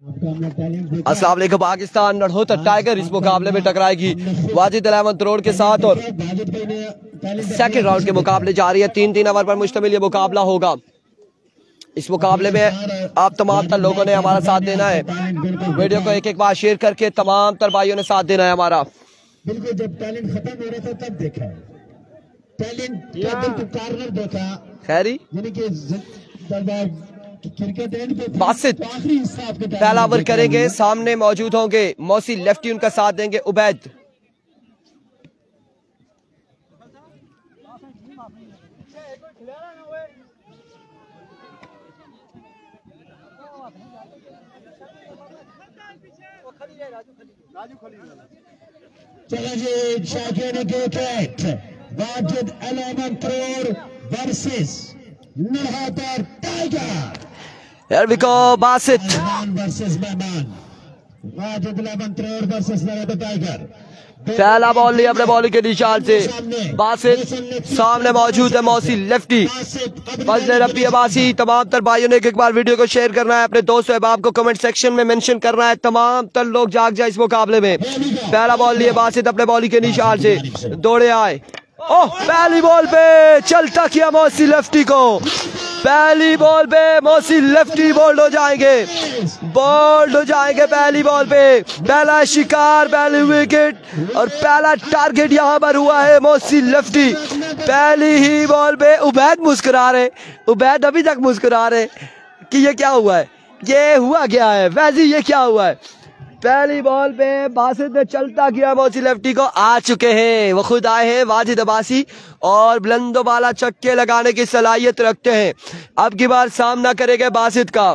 अस्सलाम वालेकुम। पाकिस्तान नड़होतर टाइगर इस मुकाबले में टकराएगी वाजिद 11 करोड़ के साथ और सेकंड राउंड के मुकाबले जारी है। 3-3 ओवर पर मुश्तमिल ये मुकाबला होगा। इस मुकाबले में आप तमाम तर लोगों ने हमारा साथ देना है। वीडियो को एक बार शेयर करके तमाम तर भाइयों ने साथ देना है हमारा। बिल्कुल जब टैलेंट खत्म हो रहा था तब देखा है टैलेंट का बिल्कुल कार्नर देखा खैरी यानी कि क्रिकेट एंड पे बासित आखिरी इंसाफ के पहला ओवर करेंगे। सामने मौजूद होंगे मौसी लेफ्टी, उनका साथ देंगे उबैद। चलो जी शौकीन क्रिकेट वाजिद 11 करोड़ वर्सेस नड़होतर tiger. Here we go, Basit versus मेहमान वाजिद 11 करोड़ वर्सेस नड़होतर टाइगर। पहला बॉल लिया अपने बॉलिंग के निशान से। बासित सामने मौजूद है मौसी लेफ्टी, फजल रब्बी अब्बासी। तमाम तर भाइयों ने एक बार वीडियो को शेयर करना है, अपने दोस्तों अहबाब को कमेंट सेक्शन में मेंशन करना है। तमाम तर लोग जाग जाए इस मुकाबले में। पहला बॉल लिए बासित अपने बॉलिंग के निशान से, दौड़े आए। ओह, पहली बॉल पे चलता किया मौसी लेफ्टी को। पहली बॉल पे मौसी लेफ्टी बोल्ड हो जाएंगे, बोल्ड हो जाएंगे पहली बॉल पे। पहला शिकार, पहली विकेट और पहला टारगेट यहाँ पर हुआ है मौसी लेफ्टी। पहली ही बॉल पे उबैद मुस्कुरा रहे, उबैद अभी तक मुस्कुरा रहे कि ये क्या हुआ है, ये हुआ क्या है वैसी, ये क्या हुआ है। पहली बॉल पे बासित ने चलता किया मौसी लेफ्टी को। आ चुके हैं, वो खुद आए हैं वाजिद अब्बासी और बुलंदो बाला चक्के लगाने की सलाहियत रखते हैं। अब की बार सामना करेंगे बासित का।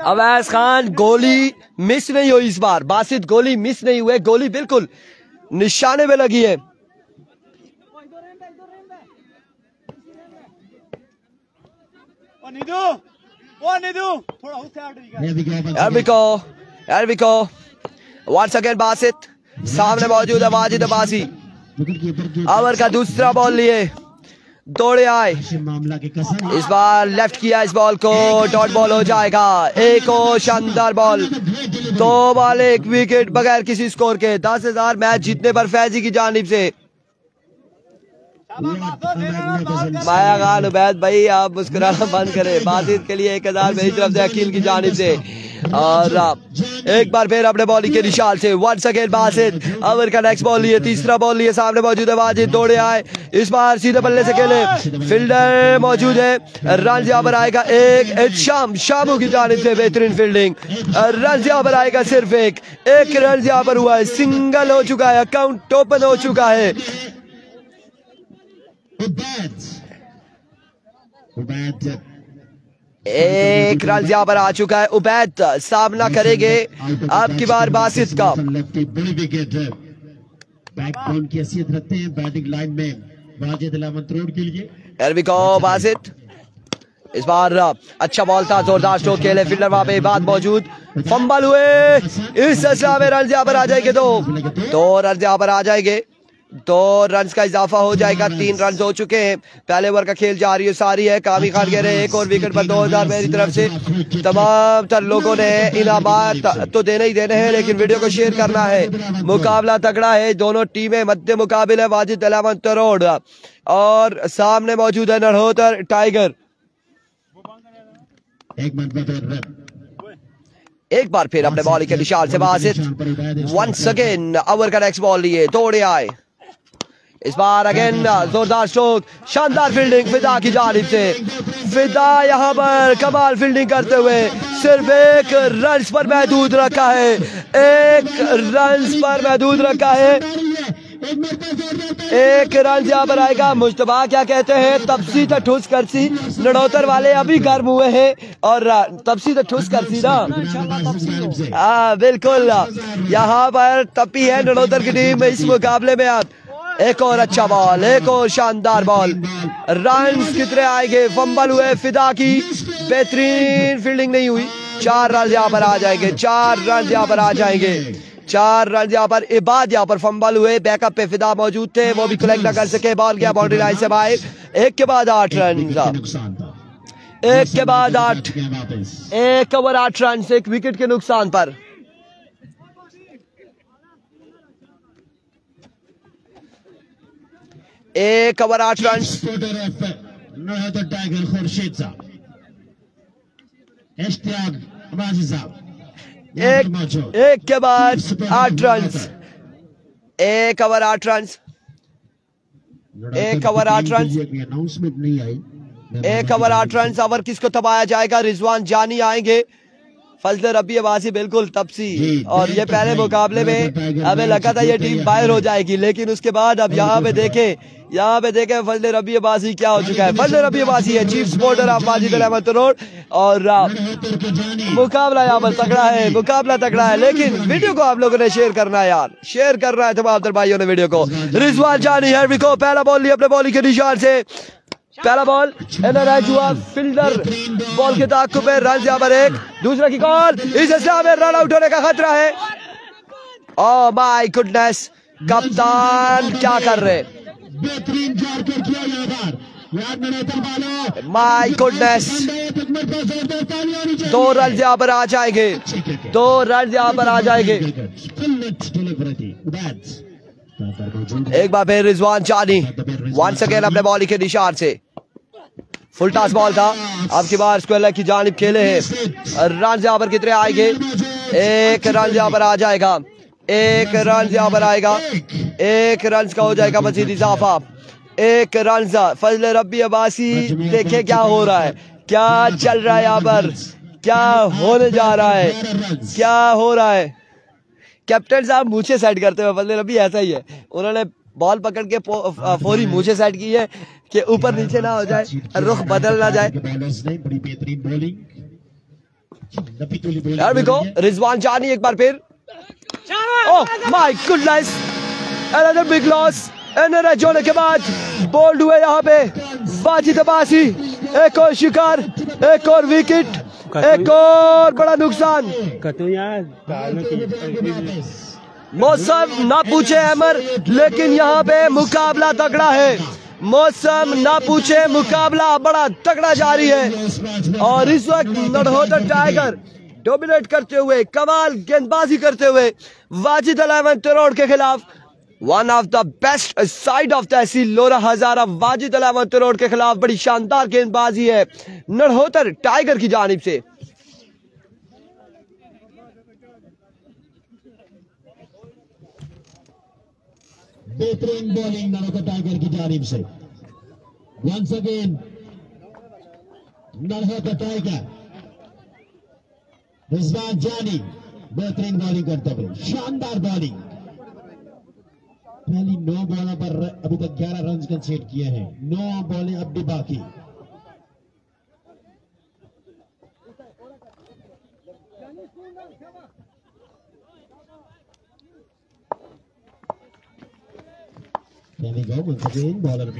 अवैस खान, गोली मिस नहीं हुई इस बार। बासित गोली मिस नहीं हुए, गोली बिल्कुल निशाने में लगी है। Here we go. Once again Basit, सामने मौजूद है वाजिद अब्बासी। ओवर का दूसरा बॉल लिए, दौड़े आए। इस बार लेफ्ट किया इस बॉल को, डॉट बॉल हो जाएगा। एक और शानदार बॉल, 2 बॉल 1 विकेट बगैर किसी स्कोर के। 10,000 मैच जीतने पर फैजी की जानिब से। माया खान, उबैद भाई आप मुस्कुराना बंद करें। बासित के लिए 1000 मेरी तरफ से अकील की जानिब से। और एक बार फिर अपने बॉलिंग के निशान से वंस अगेन बासित। ओवर का नेक्स्ट बॉल लिए, तीसरा बॉल लिए, सामने मौजूद है वाजिद, दौड़े आए। इस बार सीधे बल्ले से खेले, फील्डर मौजूद है। रन यहाँ पर आएगा एक शामू की जानिब से बेहतरीन फील्डिंग। रन यहाँ पर आएगा सिर्फ एक रन यहाँ पर हुआ है, सिंगल हो चुका है, अकाउंट ओपन हो चुका है। एक रन यहाँ पर आ चुका है। उबैद सामना करेंगे अब की बार बासित का। बड़ी विकेट बैकबोन की हैसियत रखते हैं बैटिंग लाइन में वाजिद 11 करोड़ के लिए। Here we go, Basit. इस बार अच्छा बॉल था, जोरदार स्ट्रोक खेले फील्डर वहां पे बात मौजूद। फंबल हुए, इस सिलसिले में रन यहाँ पर आ जाएंगे। 2 रन यहाँ पर आ जाएंगे। 2 रन का इजाफा हो जाएगा। 3 रन हो चुके हैं। पहले ओवर का खेल जारी सारी है। कामी खान कह रहे हैं एक और विकेट पर 2000 मेरी तरफ से। तमाम तर लोगों ने इनामात तो देने ही देने हैं, लेकिन वीडियो को शेयर करना है। मुकाबला तगड़ा है, दोनों टीमें मध्य मुकाबले है। वाजिद 11 करोड़ और सामने मौजूद है नड़होतर टाइगर। एक बार फिर अपने बॉलिंग के निशान से बासित। वंस अगेन ओवर का नेक्स्ट बॉल लिए, दौड़े आए। इस बार अगेन जोरदार स्ट्रोक, शानदार फील्डिंग फिदा की जानिब से। फिदा यहाँ पर कमाल फील्डिंग करते हुए सिर्फ 1 रन पर महदूद रखा है, 1 रन पर महदूद रखा है। 1 रन यहाँ पर आएगा। मुश्तबा क्या कहते हैं, तपसी तो ठुस करसी। नड़होतर वाले अभी गर्म हुए हैं और तपसी तो ठुस करसी ना। हाँ बिल्कुल, यहाँ पर तपी है नड़होतर की टीम इस मुकाबले में। आप एक और अच्छा बॉल, एक और शानदार बॉल। रन कितने आएंगे, फंबल हुए फिदा की, बेहतरीन फील्डिंग नहीं हुई। 4 रन यहाँ पर आ जाएंगे, 4 रन यहाँ पर आ जाएंगे। 4 रन यहाँ पर। इबाद यहाँ पर फंबल हुए, बैकअप पे फिदा मौजूद थे, वो भी कलेक्ट न कर सके। बॉल गया बाउंड्री लाइन से बाहर। 1 के बाद 8 रन। एक के बाद 8, वापस 1 ओवर 8 रन, 1 विकेट के नुकसान पर। एक ओवर 8 रन। टाइगर खुर्शीद साहब, इश्तियाक अब्बासी साहब, एक के बाद 8 run, 1 over 8 run, 1 over 8 run, announcement नहीं आई। 1 ओवर 8 रन। ओवर किसको थमाया जाएगा? रिजवान जानी आएंगे, फजल रब्बी अब्बासी बिल्कुल तपसी। और ये पहले मुकाबले में हमें लगा था ये टीम बाहर हो जाएगी, लेकिन उसके बाद अब यहाँ पे देखें फजल रब्बी अब्बासी क्या हो चुका है। फजल रब्बी अब्बासी है chief supporter of Wajid Ahmed Tarod, और मुकाबला यहाँ पर तगड़ा है, मुकाबला तगड़ा है। लेकिन वीडियो को आप लोगों ने शेयर करना है यार, शेयर करना है तमाम भाइयों ने वीडियो को। रिजवान जानी है को पहला बॉल लिया अपने बॉलिंग के निशान से, पहला बॉल एनआरएच हुआ, फील्डर बॉल के ताक़ुब में, रन यहाँ पर 1, दूसरा की कॉल, इस हिसाब में रन आउट होने का खतरा है। ओह माय गुडनेस, कप्तान क्या कर रहे? बेहतरीन जाकर किया यहाँ पर, माय गुडनेस, 2 रन यहाँ पर आ जाएंगे, 2 रन यहाँ पर आ जाएंगे। एक बार फिर रिजवान जानी वंस अगेन अपने बॉलिंग के निशान से, फुल टॉस बॉल था, अब की बार स्क्वायर लेग की जानिब खेले हैं। रन यहाँ पर कितने आएंगे? 1 रन यहाँ पर आ जाएगा, 1 रन यहाँ पर आएगा, 1 रन का हो जाएगा मजीद इजाफा, 1 रन। फजल रब्बी अब्बासी देखे क्या हो रहा है, क्या चल रहा है यहाँ पर, क्या होने जा रहा है, क्या हो रहा है। कैप्टन साहब मूछे सेट करते हुए, फजल रब्बी ऐसा ही है, उन्होंने बॉल पकड़ के फौरी मूछे सेट की है कि ऊपर नीचे ना हो जाए, रुख बदल ना जाए। रिजवान जानी एक बार फिर, oh my goodness, another big loss. NRH होने के बाद बोल्ड हुए यहाँ पे वाजिद अब्बासी, एक और शिकार, एक और विकेट, एक और बड़ा नुकसान। मौसम ना पूछे अमर, लेकिन यहाँ पे मुकाबला तगड़ा है। मौसम ना पूछे, मुकाबला बड़ा तगड़ा जारी है। और इस वक्त नरहोतर टाइगर डोमिनेट करते हुए, कमाल गेंदबाजी करते हुए वाजिद अहमद तरोड़ के खिलाफ, one of the best side of तहसील लोरा हजारा वाजिद अहमद तरोड़ के खिलाफ बड़ी शानदार गेंदबाजी है नरहोतर टाइगर की जानिब से। बेहतरीन बॉलिंग नरहोतर टाइगर की जानिब से। वंस अगेन नरहोतर टाइगर, रिजवान जानी बेहतरीन बॉलिंग करते हुए, शानदार बॉलिंग। पहली 9 बॉलों पर अभी तक 11 रन कंसीड किए हैं, 9 बॉलें अब भी बाकी।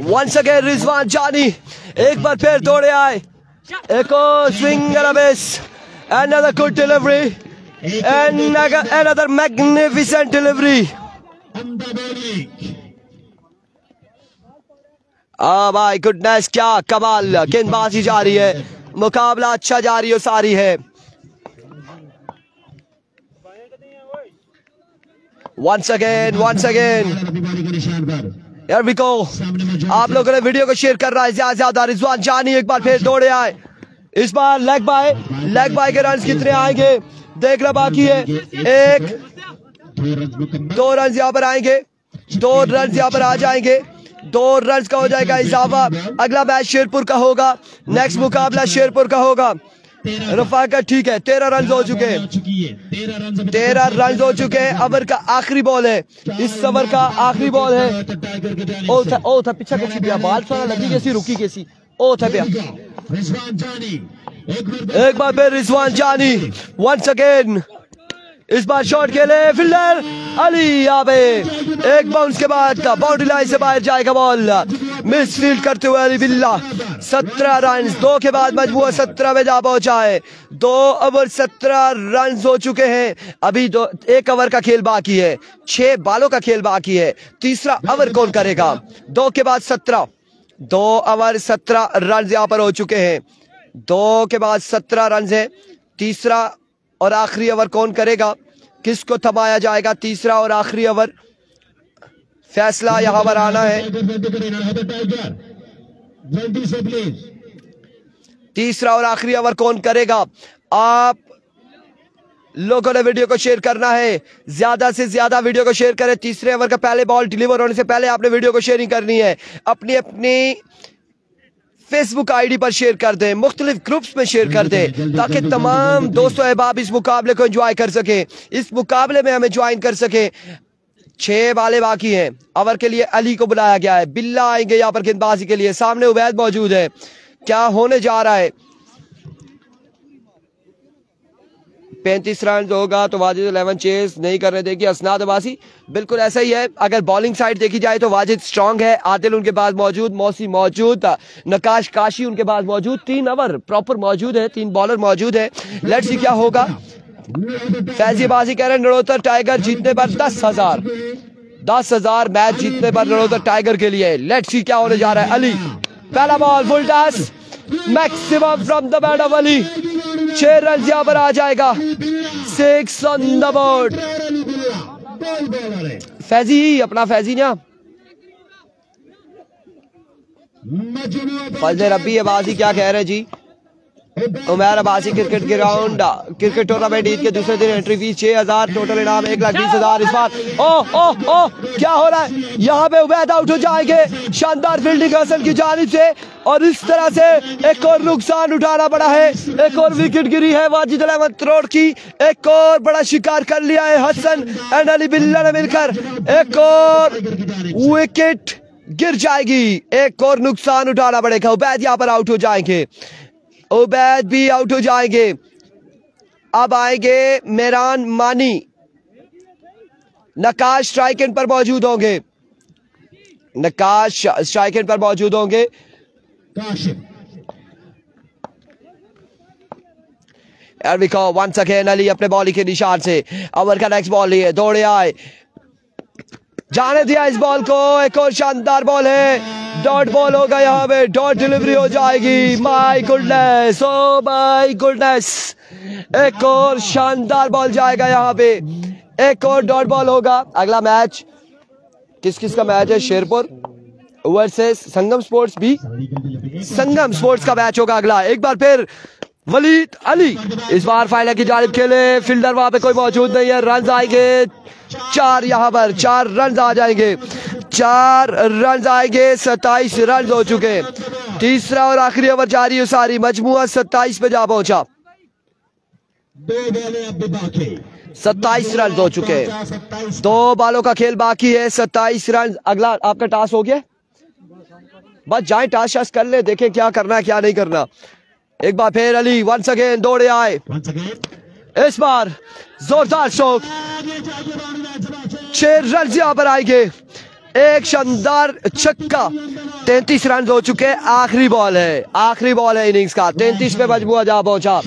वंस अगेन रिजवान जानी एक बार फिर दौड़े आए, एक और swing and a miss, another good delivery, another magnificent delivery. My goodness, क्या कमाल गेंदबाजी जारी है, मुकाबला अच्छा जारी और सारी है। once again Here we go. आप लोगों ने वीडियो को शेयर कर रहा है ज्यादा। रिजवान जानी एक बार फिर दौड़े आए, इस बार लेग बाय के रन कितने आएंगे देखना बाकी है। 2 रन यहाँ पर आएंगे, 2 रन यहाँ पर आ जाएंगे, 2 रन का हो जाएगा इजाफा। अगला मैच शेरपुर का होगा, नेक्स्ट मुकाबला शेरपुर का होगा। रफाकत ठीक है, 13 रन हो चुके हैं, 13 रन हो चुके हैं। ओवर का आखिरी बॉल है, इस ओवर का आखिरी बॉल है। ओ था पीछा कैसी दिया, बाल थोड़ा लगी कैसी, रुकी कैसी, ओ था भैया। एक बार फिर रिजवान जानी वंस अगेन, इस बार शॉट खेले फील्डर अली यहाँ पे, एक बाउंस के बाद बाउंड्री लाइन से बाहर जाएगा बॉल, मिस फील्ड करते हुए अली बिल्ला। 17 रन 2 के बाद मजबूर 17 में जा पहुंचा है। 2 ओवर 17 रन हो चुके हैं, अभी 1 ओवर का खेल बाकी है, 6 बालों का खेल बाकी है। तीसरा ओवर कौन करेगा? 2 के बाद 17, 2 ओवर 17 रन यहाँ पर हो चुके हैं। 2 के बाद 17 रन है। तीसरा और आखिरी ओवर कौन करेगा, किसको थमाया जाएगा? तीसरा और आखिरी ओवर, फैसला यहां पर आना है। तीसरा और आखिरी ओवर कौन करेगा? आप लोगों ने वीडियो को शेयर करना है, ज्यादा से ज्यादा वीडियो को शेयर करें। तीसरे ओवर का पहले बॉल डिलीवर होने से पहले आपने वीडियो को शेयरिंग करनी है। अपनी अपनी फेसबुक आईडी पर शेयर कर दें, मुख्तलिफ ग्रुप्स में शेयर कर दें, ताकि तमाम दोस्तों अहबाब इस मुकाबले को एंजॉय कर सके, इस मुकाबले में हमें ज्वाइन कर सके। 6 बालें बाकी हैं। ओवर के लिए अली को बुलाया गया है, बिल्ला आएंगे यहाँ पर गेंदबाजी के लिए। सामने उबैद मौजूद है, क्या होने जा रहा है? 35 रन होगा तो वाजिद 11 चेस नहीं करने देगी असनाद अब्बासी। बिल्कुल ऐसा ही है। अगर बॉलिंग साइड देखी जाए तो वाजिद स्ट्रांग है, आदिल उनके पास मौजूद, मौसी मौजूद, नकाश काशी उनके पास मौजूद। 3 ओवर प्रॉपर मौजूद है, 3 बॉलर मौजूद है। लेट्स सी क्या होगा। फैजी बाजी कह रहे हैं नड़ोतर टाइगर जीतने पर 10,000 मैच जीतने पर नड़ोतर टाइगर के लिए। लेट्स सी क्या होने जा रहा है। अली पहला ball full toss, maximum from the bat of Ali. 6 run यहां पर आ जाएगा। 6 ऑन द बोर्ड। फैजी अपना फैजी ना फजल रब्बी अब्बासी क्या कह रहे हैं जी? Umair Abbasi cricket ground cricket tournament Eid के दूसरे दिन एंट्री फीस 6,000, टोटल इनाम 1,20,000 इस बार। ओह क्या हो रहा है यहाँ पे? उबैद आउट हो जाएंगे। शानदार फील्डिंग हसन की जानिब से, और इस तरह से एक और नुकसान उठाना पड़ा है। एक और विकेट गिरी है वाजिद अहमद त्रोड़ की। एक और बड़ा शिकार कर लिया है हसन एंड अली बिल्ला ने मिलकर। एक और विकेट गिर जाएगी, एक और नुकसान उठाना पड़ेगा। उबैद यहाँ पर आउट हो जाएंगे, उबैद भी आउट हो जाएंगे। अब आएंगे मेहरान मानी, नकाश स्ट्राइक एंड पर मौजूद होंगे, नकाश स्ट्राइक एंड पर मौजूद होंगे। वंस अगेन अली अपने बॉलिंग के निशान से ओवर का नेक्स्ट बॉल लिए दौड़े आए, जाने दिया इस बॉल को। एक और शानदार बॉल है, डॉट बॉल होगा यहाँ पे, डॉट डिलीवरी हो जाएगी। My goodness, oh my goodness, एक और शानदार बॉल जाएगा यहाँ पे, एक और डॉट बॉल होगा। अगला मैच किस किस का मैच है? शेरपुर वर्सेस संगम स्पोर्ट्स, भी संगम स्पोर्ट्स का मैच होगा अगला। एक बार फिर वलीद अली इस बार फाइनल की जानिब खेले, फील्डर वहां पे कोई मौजूद नहीं है। रन आएंगे 4, यहाँ पर 4 रन आ जाएंगे, 4 रन आएंगे। 27 रन हो चुके। तीसरा और आखिरी ओवर जारी है, सारी मजमुआ 27 पे जा पहुंचा। 27 रन हो चुके, 2 बालों का खेल बाकी है, 27 रन। अगला आपका टास्क हो गया, बस जाए टास्क शास्क कर ले, देखें क्या करना है क्या नहीं करना। एक बार फिर अली वंस अगेन दौड़े आए, इस बार जोरदार स्ट्रोक, 6 रन यहां पर आएंगे। एक शानदार छक्का, 33 रन हो चुके। आखिरी बॉल है, आखिरी बॉल है इनिंग्स का, 33 पे मजमुआ जा पहुंचा।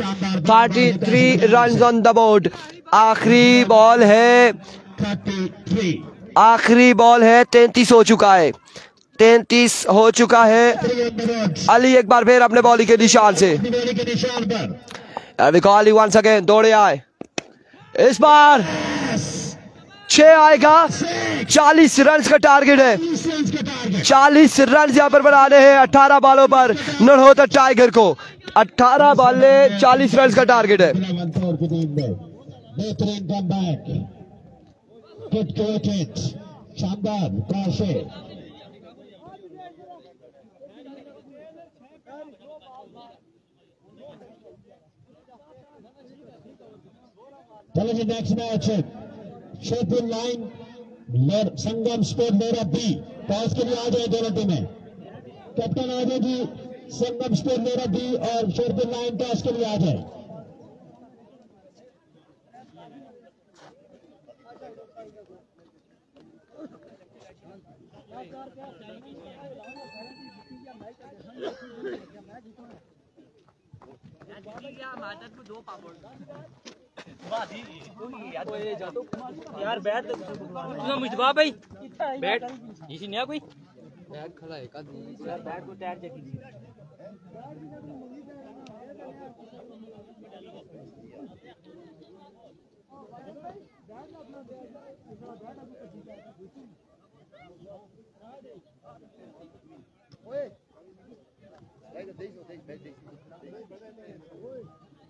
33 रन ऑन द बोर्ड। आखिरी बॉल है, आखिरी बॉल है, 33 हो चुका है, 33 हो चुका है। अली एक बार फिर अपने बॉलिंग के निशान से, अली वंस अगेन दौड़े आए, इस बार 6 आएगा। 40 रन का टारगेट है, 40 रन यहाँ पर बनाने हैं 18 बालों पर नड़ोतर टाइगर को। 18 बालें 40 रन का टारगेट है। चलो जी नेक्स्ट मैच शेरपुर लाइन संगम स्पोर्ट लेरा बी, टॉस के लिए आ जाए दोनों टीमें। कैप्टन आ जाए जी, संगम स्पोर्ट लेरा बी और शेरपुर लाइन टॉस के लिए आ जाए। यार बैठ मुझबा भाई बैठ इसी नया कोई बैठ खड़ा है का यार बैठ को टायर जगी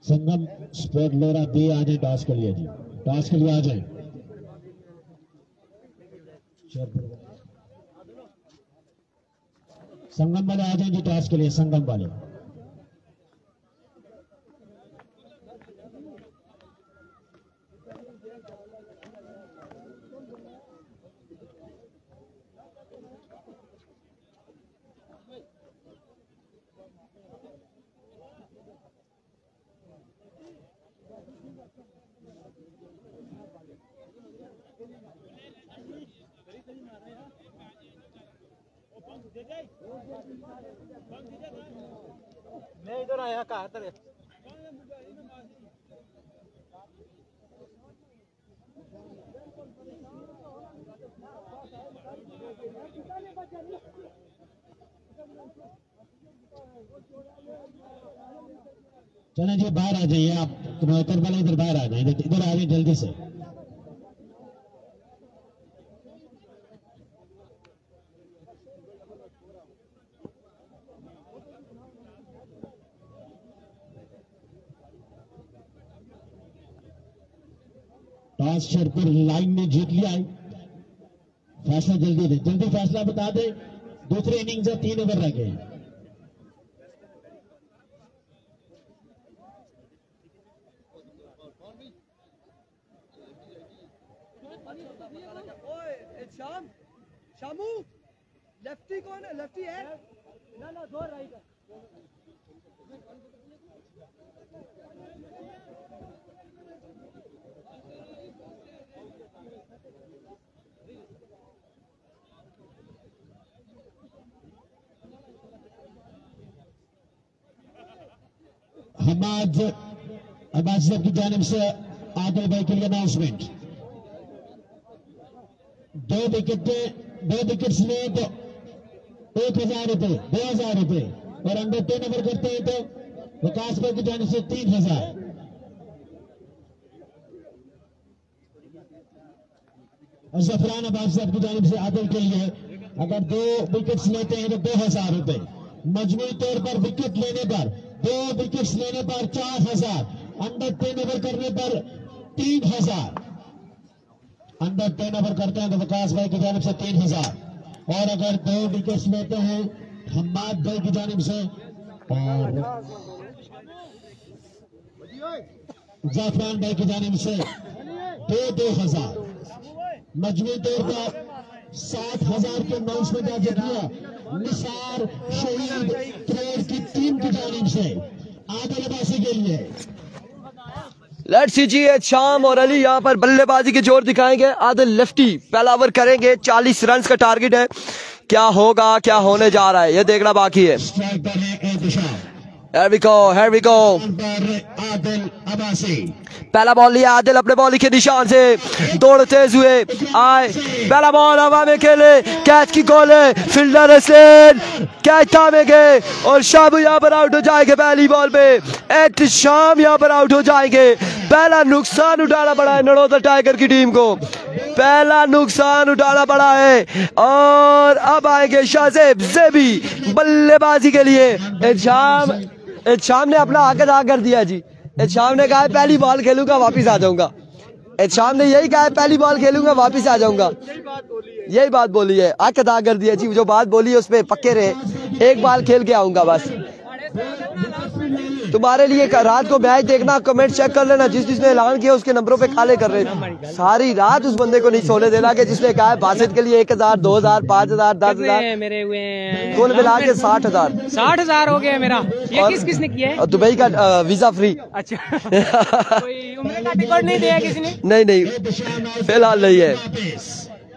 संगम स्पोर्ट लोरा बी आ जाए टॉस के लिए जी, टॉस के लिए आ जाए। संगम वाले आ जाए जी टॉस के लिए, संगम वाले। मैं इधर आया कहा था चलें जी बाहर आ जाइए आप, कबूतर वाले इधर बाहर आ जाए, इधर आ जाए जल्दी से। टॉस शेरपुर लाइन में जीत लिया है, फैसला जल्दी दे, जल्दी फैसला बता दे। दूसरे इनिंग्स है, 3 ओवर रह गए। शामू लेफ्टी कौन है? लेफ्टी है ना ना, दो राइट है। हमाद अब्बास साहब की जानिब से आदिल भाई के लिए अनाउंसमेंट। 2 विकेट्स में तो 1000 रुपए, 2000 रुपए, और अंडर 10 ओवर करते हैं तो विकास भाई की जानिब से 3000। और जफरान अब्बास साहब की जानिब से आदिल के लिए अगर 2 विकेट्स लेते हैं तो 2000 रुपए। मजमूई तौर पर विकेट लेने पर 2 विकेट्स लेने पर 4000, अंडर 10 ओवर करने पर 3000। अंडर 10 ओवर करते हैं तो विकास भाई की जानिब से 3000, और अगर 2 विकेट्स लेते हैं हम्माद भाई की जानिब से और जाफरान भाई की जानिब से 2000। मजमूई तौर पर 7000 के अनाउंसमेंट आज किया निसार शहीद करोड़ की टीम की जानिब से आदिल अब्बासी के लिए। लेट्स सी जी, शाम और अली यहाँ पर बल्लेबाजी के जोर दिखाएंगे। आदिल लेफ्टी पहला ओवर करेंगे, 40 रन का टारगेट है। क्या होगा, क्या होने जा रहा है, ये देखना बाकी है। स्ट्राइक पर है Ehtisham. Here we go, here we go। Adil Abbasi पहला बॉल लिया आदिल अपने बॉलिंग के निशान से, दौड़ते हुए आए, पहला बॉल हवा में खेले, कैच की गोल है, फील्डर हसैन कैच थामेंगे और शामू यहाँ पर आउट हो जाएंगे पहली बॉल पे। एहतिशाम यहाँ पर आउट हो जाएंगे। पहला नुकसान उठाना पड़ा है नड़ौदा टाइगर की टीम को, पहला नुकसान उठाना पड़ा है। और अब आएंगे शाहजेब जेबी बल्लेबाजी के लिए। एहतिशाम ने अपना हक अदा कर दिया जी। एहतिशाम ने कहा पहली बॉल खेलूंगा वापिस आ जाऊंगा। एहतिशाम ने यही कहा पहली बॉल खेलूंगा वापिस आ जाऊंगा, यही बात बोली है, हक अदा कर दिया जी। जो बात बोली है उस पर पक्के रहे, एक बॉल खेल के आऊंगा बस। तुम्हारे लिए रात को मैच देखना, कमेंट चेक कर लेना, जिसने ऐलान किया उसके नंबरों पे खाले कर रहे थे। सारी रात उस बंदे को नहीं सोने देना कि जिसने कहा है बासित के लिए 1000, 2000, 5000, 10,000 मेरे हुए कुल मिला के 60,000। 60,000 हो गया मेरा। ये किसने किया है? दुबई का वीजा फ्री। अच्छा कोई उम्र का टिकट नहीं दिया किसी ने? नहीं फिलहाल नहीं है।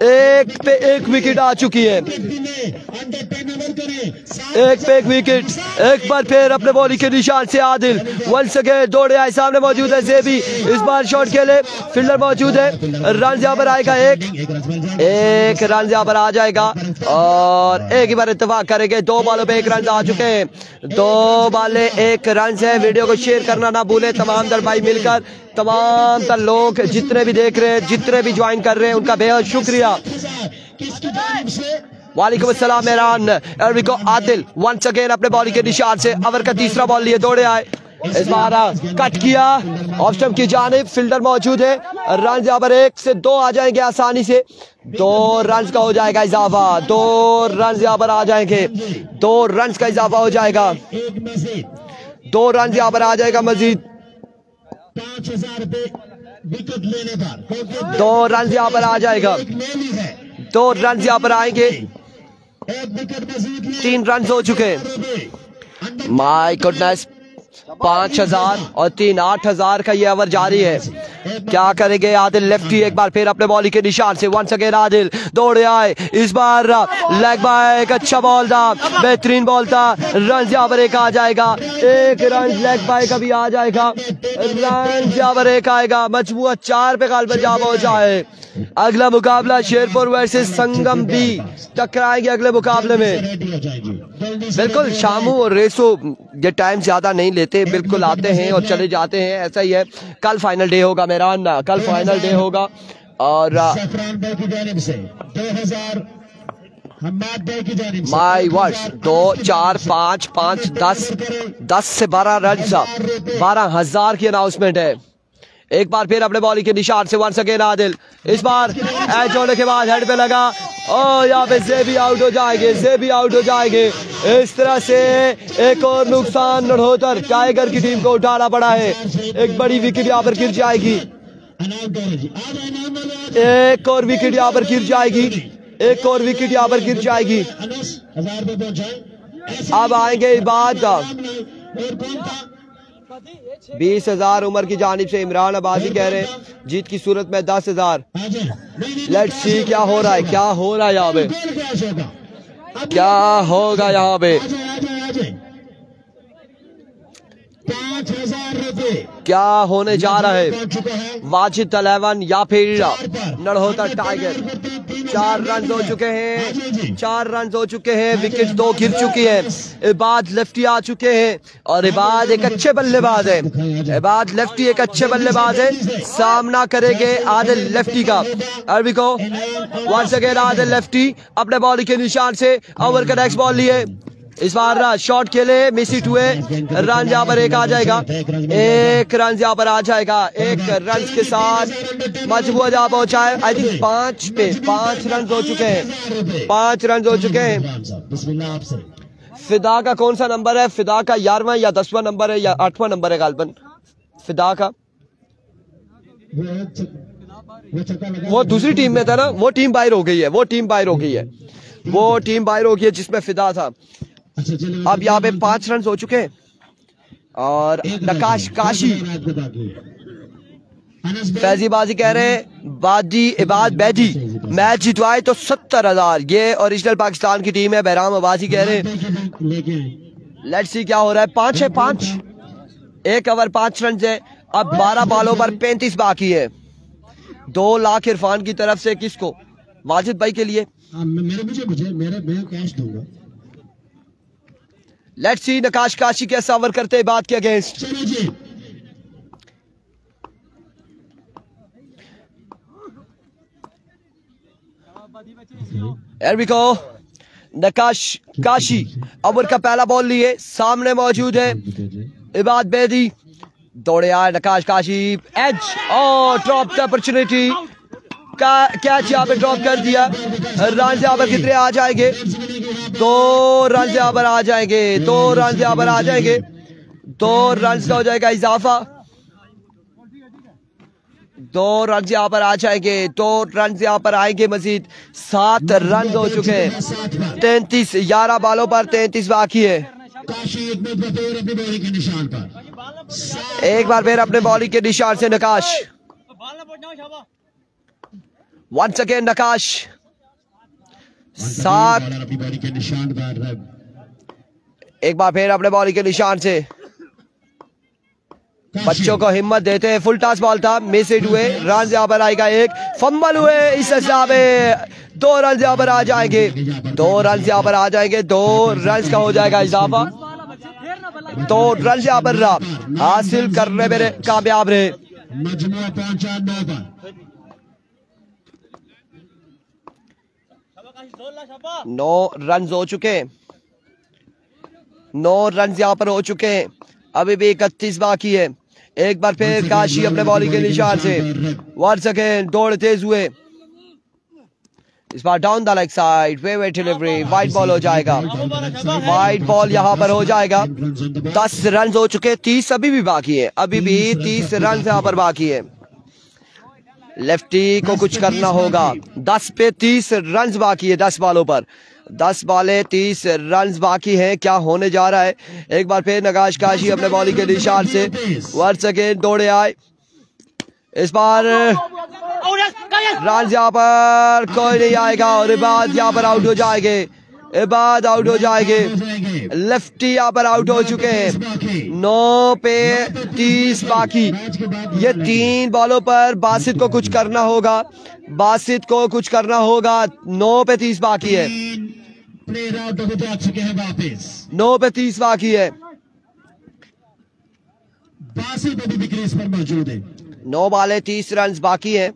1 पे 1 विकेट आ चुकी है। अंडर 10 ओवर करें एक पे एक विकेट। एक बार फिर अपने बॉलिंग के निशान से आदिल वंस अगेन दौड़े आए, सामने मौजूद है जेबी, इस बार शॉट खेले, फील्डर मौजूद है, रन यहाँ पर आएगा, एक रन यहाँ पर आ जाएगा और एक ही बार इत्तेफाक करेंगे। 2 बॉलों पे 1 रन आ चुके हैं, 2 बॉले 1 रन है। वीडियो को शेयर करना ना भूले तमाम दल भाई मिलकर, तमाम दल लोग जितने भी देख रहे हैं, जितने भी ज्वाइन कर रहे हैं, उनका बेहद शुक्रिया। वालेकुम अस्सलाम मेहरान। को आदिल वंस अगेन अपने बॉलिंग के निशान से ओवर का तीसरा बॉल लिए दौड़े आए, इस बार कट किया ऑफ स्टंप की जानिब, फील्डर मौजूद है, रन यहाँ पर 1 से 2 आ जाएंगे आसानी से, 2 रन का हो जाएगा इजाफा, 2 रन यहाँ पर आ जाएंगे, 2 रन का इजाफा हो जाएगा, 2 रन यहाँ पर आ जाएगा मजीद, 2 रन यहाँ पर आ जाएगा, 2 रन यहाँ पर आएंगे, 3 रन हो चुके। माय गुडनेस, 5000 और 3 8000 का ये ओवर जारी है। क्या करेंगे आदिल लेफ्टी, एक बार फिर अपने बॉलिंग के निशान से वंस अगेन आदिल दौड़े आए, इस बार लेग बाय, एक अच्छा बॉल था, बेहतरीन बॉल था, रन यहाँ पर 1 आ जाएगा, 1 रन लेग बाय का भी आ जाएगा, रन यहाँ पर 1 आएगा, मजबूत 4 पे गाल पर जा पहुंचा है। अगला मुकाबला शेरपुर वर्सेस संगम बी टकराएंगे अगले मुकाबले में। बिल्कुल शामू और रेसो ये टाइम ज्यादा नहीं लेते, बिल्कुल आते हैं और चले जाते हैं, ऐसा ही है। कल फाइनल डे होगा मेहरान, कल फाइनल डे होगा और माई वर्ष 2 4 5 5 10 से 12 रन, 12,000 की अनाउंसमेंट है। एक बार फिर अपने बॉलिंग के निशान से वंस अगेन आदिल, इस बार एच होने के बाद हेड पे लगा और यहाँ पे जेबी आउट हो जाएंगे, जेबी आउट हो जाएंगे। इस तरह से एक और नुकसान नड़होतर टाइगर की टीम को उठाना पड़ा है, एक बड़ी विकेट यहाँ पर गिर जाएगी, एक और विकेट यहाँ पर गिर जाएगी, एक और विकेट यहाँ पर गिर जाएगी। अब आएंगे बाद 20,000 उमर की जानिब से इमरान अब्बासी कह रहे हैं, जीत की सूरत में 10,000। लेट्स सी क्या हो रहा है, क्या हो रहा है यहाँ पे, क्या होगा यहाँ पे, 5,000 रुपए क्या होने जा रहा है। वाजिद 11 या फिर नड़होतर टाइगर, 4 रन हो चुके हैं, 4 रन हो चुके हैं, विकेट 2 गिर चुकी है, इबाद लेफ्टी आ चुके हैं और इबाद एक अच्छे बल्लेबाज है, इबाद लेफ्टी एक अच्छे बल्लेबाज है, सामना करेंगे आदिल लेफ्टी का। अरबी को वंस अगेन आदिल लेफ्टी अपने बॉलिंग के निशान से ओवर का नेक्स्ट बॉल लिए, इस बार शॉट खेले, मिस हिट हुए, रन यहाँ पर 1 आ जाएगा, 1 रन यहाँ पर आ जाएगा, 1 रन के साथ मजबूत जहाँ पहुंचा है। आई थिंक 5 पे 5 रन हो चुके हैं, 5 रन हो चुके हैं। फिदा का कौन सा नंबर है, फिदा का 11वां या 10वां नंबर है या 8वां नंबर है गालबन फिदा का, वो दूसरी टीम में था ना, वो टीम बाहर हो गई है, वो टीम बाहर हो गई है, वो टीम बाहर हो गई है जिसमें फिदा था। अब यहाँ पे 5 रन हो चुके हैं और नकाश काशी फैजीबाजी कह रहे हैं बादी इबाद बैदी मैच जितवाए तो 70,000, ये ओरिजिनल पाकिस्तान की टीम है। बहराम अब्बासी कह रहे हैं लेट्स सी क्या हो रहा है। 5 है, 5 1 ओवर 5 रन है, अब 12 बॉलों पर 35 बाकी है। 2 लाख इरफान की तरफ से किसको, वाजिद भाई के लिए। मैं कैश दूंगा। लेट्स सी नकाश काशी कैसा ओवर करते हैं बात के अगेंस्ट। नकाश काशी ओवर का पहला बॉल लिए, सामने मौजूद है इबाद बेदी, दौड़े आए नकाश काशी, एज और ड्रॉप द अपॉर्चुनिटी का कैच यहाँ पे ड्रॉप कर दिया। रन यहाँ पर कितने आ जाएंगे, 2 रन यहाँ पर आ जाएंगे, 2 रन यहाँ पर आ जाएंगे, 2 रन का हो जाएगा इजाफा, 2 रन यहाँ पर आ जाएंगे, 2 रन यहाँ पर आएंगे मजीद। 7 रन हो चुके हैं, 33 11 बॉलों पर 33 बाकी है। एक बार फिर अपने बॉलिंग के निशान से नकाश, वंस अगेन नकाश 7 एक बार फिर अपने बॉलिंग के निशान से बच्चों को हिम्मत देते हैं। फुल टॉस बॉल था, मिस हिट हुए। रन यहाँ पर आएगा एक, फंबल हुए। इस हिसाब में 2 रन यहाँ पर आ जाएंगे, 2 रन यहाँ पर आ जाएंगे, 2 रन का हो जाएगा इजाफा। 2 रन यहाँ पर हासिल करने में कामयाब रहे। मजमुआ पहुंचा 9 पर। 9 रन हो चुके, 9 रन यहाँ पर हो चुके हैं। अभी भी 31 बाकी है। एक बार फिर काशी अपने बॉलिंग के निशान से वंस अगेन दौड़ तेज हुए। इस बार down the leg side, way delivery, wide ball हो जाएगा। वाइड बॉल यहां पर हो जाएगा। 10 रन हो चुके, 30 अभी भी बाकी है, अभी भी 30 रन यहां पर बाकी है। लेफ्टी को कुछ करना होगा। 10 पे 30 रन बाकी है, 10 बॉलों पर 10 बॉलें 30 रन बाकी हैं। क्या होने जा रहा है? एक बार फिर नगाश काशी अपने बॉलिंग के निशान से वंस अगेन दौड़े आए। इस बार रन यहाँ पर कोई नहीं आएगा और इबाद यहाँ पर आउट हो जाएंगे। इबाद आउट हो जाएंगे। लेफ्टी यहाँ पर आउट हो चुके हैं। 9 पे 30 बाकी। ये 3 बॉलों पर बासित को कुछ करना होगा, बासित को कुछ करना होगा। 9 पे 30 बाकी है, प्लेयर आउट हो जा चुके हैं वापस। 9 पे 30 बाकी है। बासित अभी भी क्रीज पर मौजूद है। 9 बॉलें 30 रन बाकी है।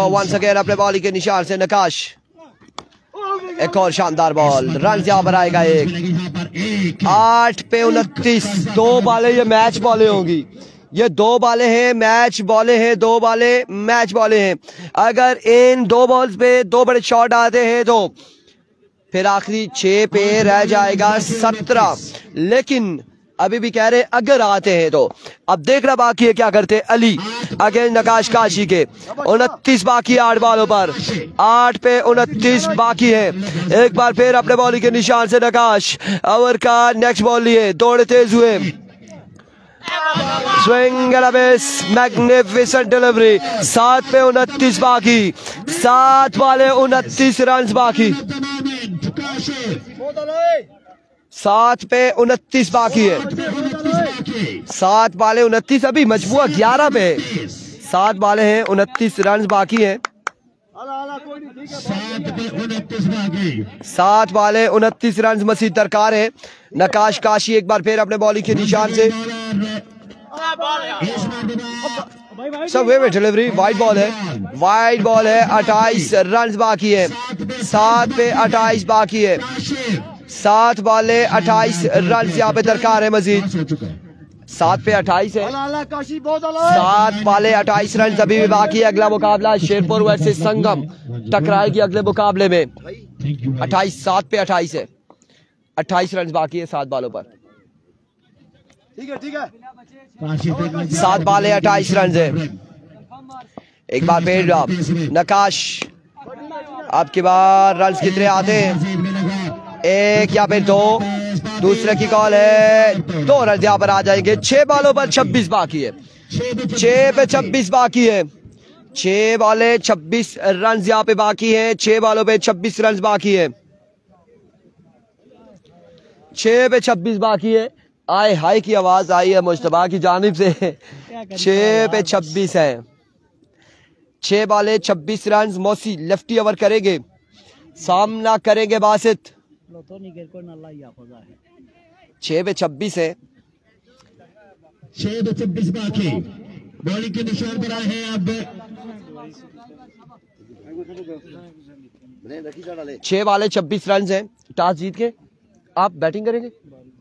once again अपने बॉलिंग के निशान से नकाश। एक और शानदार बॉल, रन यहाँ पर आएगा एक। 8 पे 29। 2 बॉलें ये मैच बॉलें होंगी। ये 2 बॉलें हैं, मैच बॉलें हैं। 2 बॉलें मैच बॉलें हैं। अगर इन 2 बॉल्स पे 2 बड़े शॉट आते हैं तो फिर आखिरी 6 पे रह जाएगा 17। लेकिन अभी भी कह रहे अगर आते हैं तो अब देखना बाकी है क्या करते हैं। अली अगेन नकाश काशी के 29 बाकी 8 बॉलों पर। 8 पे 29 बाकी है। एक बार फिर अपने बॉलिंग के निशान से नकाश ओवर का नेक्स्ट बॉल लिए दौड़े तेज हुए। Swing and a miss, magnificent delivery. 7 पे 29 बाकी, 7 वाले 29 रन बाकी। 7 पे 29 बाकी है। 7 वाले 29, अभी मजबूआ 11 पे। 7 वाले हैं 29 रन बाकी हैं। 7 वाले 29 रन मसीद दरकार है। नकाश काशी एक बार फिर अपने बॉलिंग के निशान से सब वे डिलीवरी। वाइड बॉल है, वाइड बॉल है। 28 रन बाकी है। 7 पे 28 बाकी है। 7 वाले 28 रन यहाँ पे दरकार है मजीद। 7 पे 28 है। 7 वाले 28 रन अभी भी बाकी है। अगला मुकाबला शेरपुर वर्सेस संगम टकराएगी अगले मुकाबले में। 28 7 पे 28 है। 28 रन बाकी है 7 बॉलों पर। ठीक है 7 बॉले 28 रन है। एक बार फिर नकाश, अब की बार रन कितने आते हैं? 1 या फिर 2। दूसरे की कॉल है। 2 रन यहाँ पर आ जाएंगे। 6 बॉलों पर 26 बाकी है। 6 पे 26 बाकी है। 6 बॉले 26 रन यहाँ पे बाकी है। 6 बॉलों पे 26 रन बाकी है। 6 पे 26 बाकी है। आए हाय की आवाज आई है मुश्तबा की जानिब से। 6 पे 26 है। 6 बॉले 26 रन। मौसी लेफ्टी ओवर करेंगे, सामना करेंगे बासित। 6 पे 26 है। 6 पे 26 बाकी। बॉलिंग के निशान पर आए हैं अब 6 वाले 26 रन हैं। टॉस जीत के आप बैटिंग करेंगे,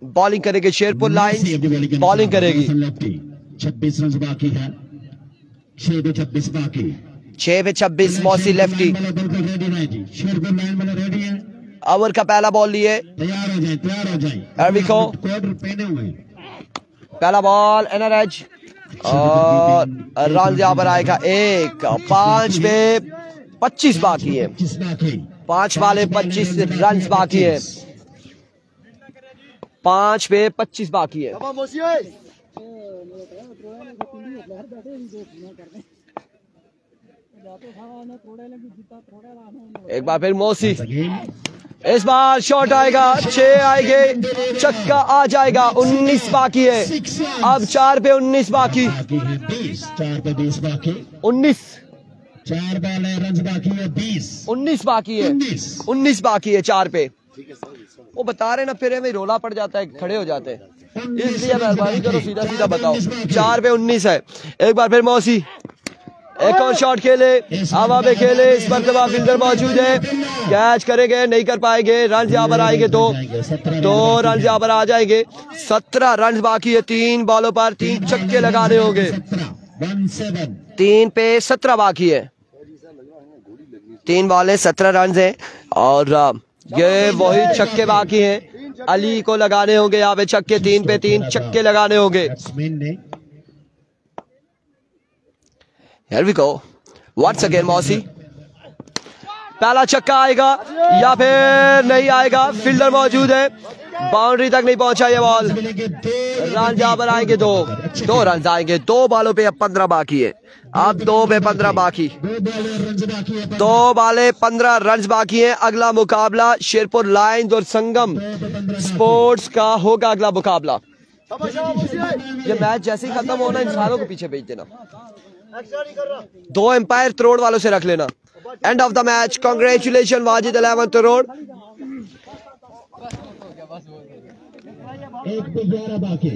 बॉलिंग करेंगे। शेरपुर लाइन बॉलिंग करेगी। 26 रन बाकी है। 6 पे 26 बाकी। 6 पे 26 मौसी लेफ्टी। शेरपुर लाइन वाले रेडी है। ओवर का पहला बॉल लिए, तैयार हो जाए, तैयार हो जाए। एरविको क्वार्टर पहने हुए। पहला बॉल एनआरएच और रन यहाँ पर आएगा 1। 5 पे 25 बाकी है। 5 वाले 25 रन बाकी है। 5 पे 25 बाकी है। एक बार फिर मौसी, इस बार शॉट आएगा, 6 आएंगे, छक्का आ जाएगा। 19 बाकी है, अब 4 पे 19 बाकी, 4 पे 20 बाकी, 19 4 बॉल है, रन बाकी है 20, 19 बाकी है, 19 बाकी है 4 पे। वो बता रहे ना, फिर हमें रोला पड़ जाता है, खड़े हो जाते हैं, इसलिए मेहरबानी करो सीधा सीधा बताओ। 4 पे 19 है। एक बार फिर मौसी, एक और शॉट खेले, हवा में खेले, इस मरतबा फील्डर मौजूद है, कैच करेंगे, नहीं कर पाएंगे। रन यहाँ पर आएंगे, 2 रन यहाँ पर आ जाएंगे। 17 रन बाकी है, 3 बॉलों पर 3 छक्के लगाने होंगे। 3 पे 17 बाकी है, 3 बॉल है, 17 रन है, और ये वही छक्के बाकी हैं। अली को लगाने होंगे यहाँ पे छक्के, 3 पे 3 छक्के लगाने होंगे। Here we go. Once again मौसी, पहला छक्का आएगा या फिर नहीं आएगा, फील्डर मौजूद है, बाउंड्री तक नहीं पहुंचा ये बॉल। रन यहाँ पर आएंगे, 2 रन आएंगे, 2 बॉलों पे अब 15 बाकी है। अब 2 पे 15 बाकी, 2 बॉले 15 रन बाकी है। अगला मुकाबला शेरपुर लायंस और संगम स्पोर्ट्स का होगा अगला मुकाबला। ये मैच जैसे ही खत्म होना, इंसानों को पीछे भेज देना, 2 एम्पायर तरोड़ वालों से रख लेना। End of the match, congratulation Wajid 11 तरोड़। 1 पे 11 बाकी।